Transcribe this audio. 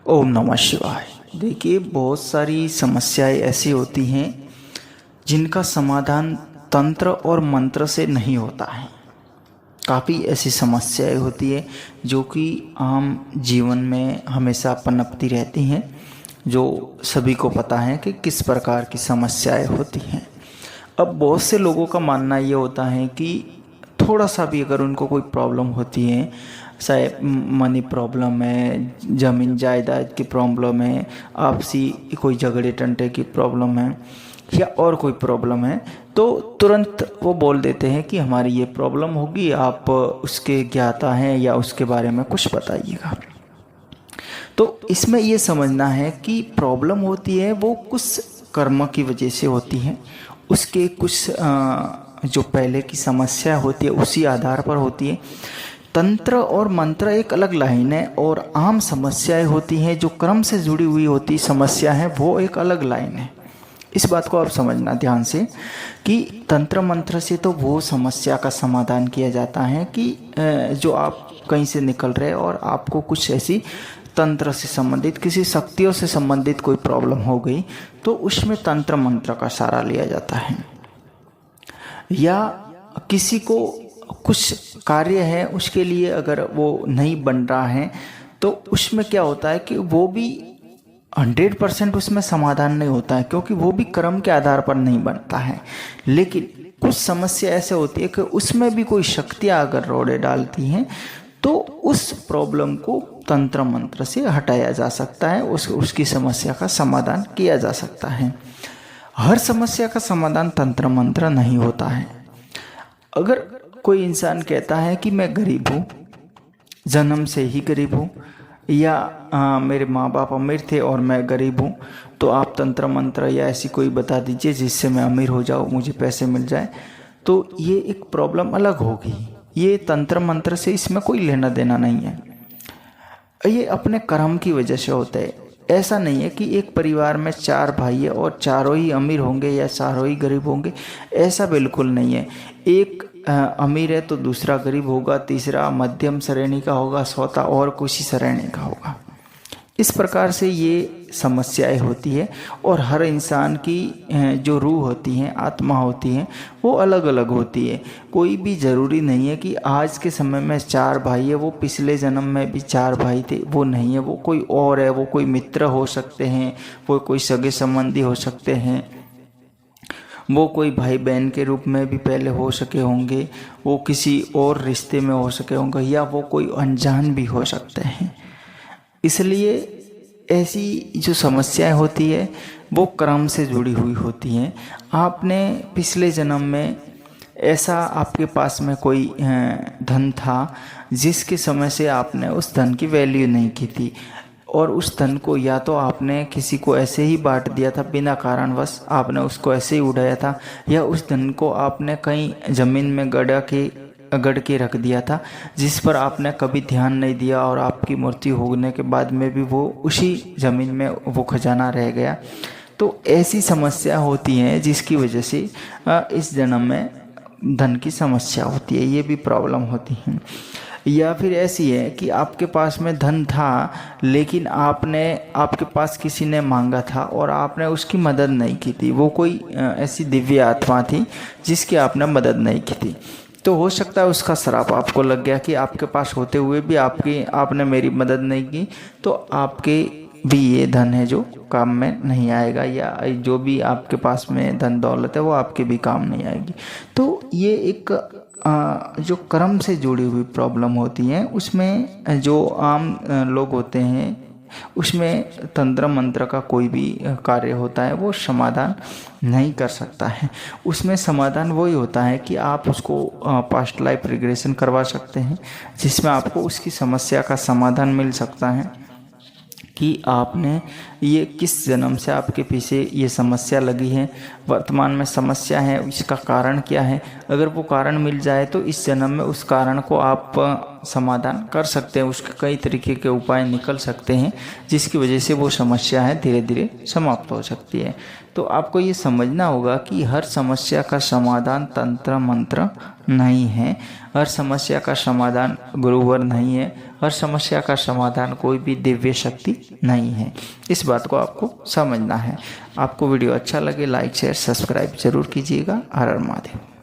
ओम नमः शिवाय। देखिए, बहुत सारी समस्याएं ऐसी होती हैं जिनका समाधान तंत्र और मंत्र से नहीं होता है। काफ़ी ऐसी समस्याएं होती है जो कि आम जीवन में हमेशा पनपती रहती हैं, जो सभी को पता है कि किस प्रकार की समस्याएं होती हैं। अब बहुत से लोगों का मानना ये होता है कि थोड़ा सा भी अगर उनको कोई प्रॉब्लम होती है, चाहे मनी प्रॉब्लम है, ज़मीन जायदाद की प्रॉब्लम है, आपसी कोई झगड़े टंटे की प्रॉब्लम है या और कोई प्रॉब्लम है, तो तुरंत वो बोल देते हैं कि हमारी ये प्रॉब्लम होगी, आप उसके ज्ञाता हैं या उसके बारे में कुछ बताइएगा। तो इसमें ये समझना है कि प्रॉब्लम होती है वो कुछ कर्म की वजह से होती है, उसके कुछ जो पहले की समस्या होती है उसी आधार पर होती है। तंत्र और मंत्र एक अलग लाइन है और आम समस्याएं होती हैं जो कर्म से जुड़ी हुई होती समस्या है, वो एक अलग लाइन है। इस बात को आप समझना ध्यान से कि तंत्र मंत्र से तो वो समस्या का समाधान किया जाता है कि जो आप कहीं से निकल रहे और आपको कुछ ऐसी तंत्र से संबंधित, किसी शक्तियों से संबंधित कोई प्रॉब्लम हो गई, तो उसमें तंत्र मंत्र का सहारा लिया जाता है। या किसी को कुछ कार्य है, उसके लिए अगर वो नहीं बन रहा है तो उसमें क्या होता है कि वो भी 100% उसमें समाधान नहीं होता है, क्योंकि वो भी कर्म के आधार पर नहीं बनता है। लेकिन कुछ समस्या ऐसे होती है कि उसमें भी कोई शक्तियाँ अगर रोड़े डालती हैं तो उस प्रॉब्लम को तंत्र मंत्र से हटाया जा सकता है, उसकी समस्या का समाधान किया जा सकता है। हर समस्या का समाधान तंत्र मंत्र नहीं होता है। अगर कोई इंसान कहता है कि मैं गरीब हूँ, जन्म से ही गरीब हूँ, या मेरे माँ बाप अमीर थे और मैं गरीब हूँ, तो आप तंत्र मंत्र या ऐसी कोई बता दीजिए जिससे मैं अमीर हो जाऊँ, मुझे पैसे मिल जाए, तो ये एक प्रॉब्लम अलग होगी। ये तंत्र मंत्र से इसमें कोई लेना देना नहीं है। ये अपने कर्म की वजह से होता है। ऐसा नहीं है कि एक परिवार में 4 भाई है और चारों ही अमीर होंगे या चारों ही गरीब होंगे, ऐसा बिल्कुल नहीं है। एक अमीर है तो दूसरा गरीब होगा, तीसरा मध्यम श्रेणी का होगा, चौथा और किसी श्रेणी का होगा। इस प्रकार से ये समस्याएं होती है और हर इंसान की जो रूह होती है, आत्मा होती है, वो अलग अलग होती है। कोई भी ज़रूरी नहीं है कि आज के समय में 4 भाई है, वो पिछले जन्म में भी 4 भाई थे, वो नहीं है। वो कोई और है, वो कोई मित्र हो सकते हैं, वो कोई सगे संबंधी हो सकते हैं, वो कोई भाई बहन के रूप में भी पहले हो सके होंगे, वो किसी और रिश्ते में हो सके होंगे, या वो कोई अनजान भी हो सकते हैं। इसलिए ऐसी जो समस्याएं होती है वो कर्म से जुड़ी हुई होती हैं। आपने पिछले जन्म में ऐसा आपके पास में कोई धन था जिसके समय से आपने उस धन की वैल्यू नहीं की थी, और उस धन को या तो आपने किसी को ऐसे ही बांट दिया था, बिना कारणवश आपने उसको ऐसे ही उड़ाया था, या उस धन को आपने कहीं ज़मीन में गड़ के रख दिया था जिस पर आपने कभी ध्यान नहीं दिया, और आपकी मृत्यु होने के बाद में भी वो उसी ज़मीन में वो खजाना रह गया। तो ऐसी समस्या होती हैं जिसकी वजह से इस जन्म में धन की समस्या होती है, ये भी प्रॉब्लम होती है। या फिर ऐसी है कि आपके पास में धन था लेकिन आपके पास किसी ने मांगा था और आपने उसकी मदद नहीं की थी। वो कोई ऐसी दिव्य आत्मा थी जिसकी आपने मदद नहीं की थी, तो हो सकता है उसका श्राप आपको लग गया कि आपके पास होते हुए भी आपने मेरी मदद नहीं की, तो आपके भी ये धन है जो काम में नहीं आएगा, या जो भी आपके पास में धन दौलत है वो आपके भी काम नहीं आएगी। तो ये एक जो कर्म से जुड़ी हुई प्रॉब्लम होती है, उसमें जो आम लोग होते हैं उसमें तंत्र मंत्र का कोई भी कार्य होता है वो समाधान नहीं कर सकता है। उसमें समाधान वही होता है कि आप उसको पास्ट लाइफ रिग्रेशन करवा सकते हैं, जिसमें आपको उसकी समस्या का समाधान मिल सकता है कि आपने ये किस जन्म से आपके पीछे ये समस्या लगी है, वर्तमान में समस्या है, इसका कारण क्या है। अगर वो कारण मिल जाए तो इस जन्म में उस कारण को आप समाधान कर सकते हैं, उसके कई तरीके के उपाय निकल सकते हैं, जिसकी वजह से वो समस्या है धीरे धीरे समाप्त हो सकती है। तो आपको ये समझना होगा कि हर समस्या का समाधान तंत्र मंत्र नहीं है, हर समस्या का समाधान गुरुवर नहीं है, हर समस्या का समाधान कोई भी दिव्य शक्ति नहीं है। इस बात को आपको समझना है। आपको वीडियो अच्छा लगे लाइक शेयर सब्सक्राइब जरूर कीजिएगा। हर हर महादेव।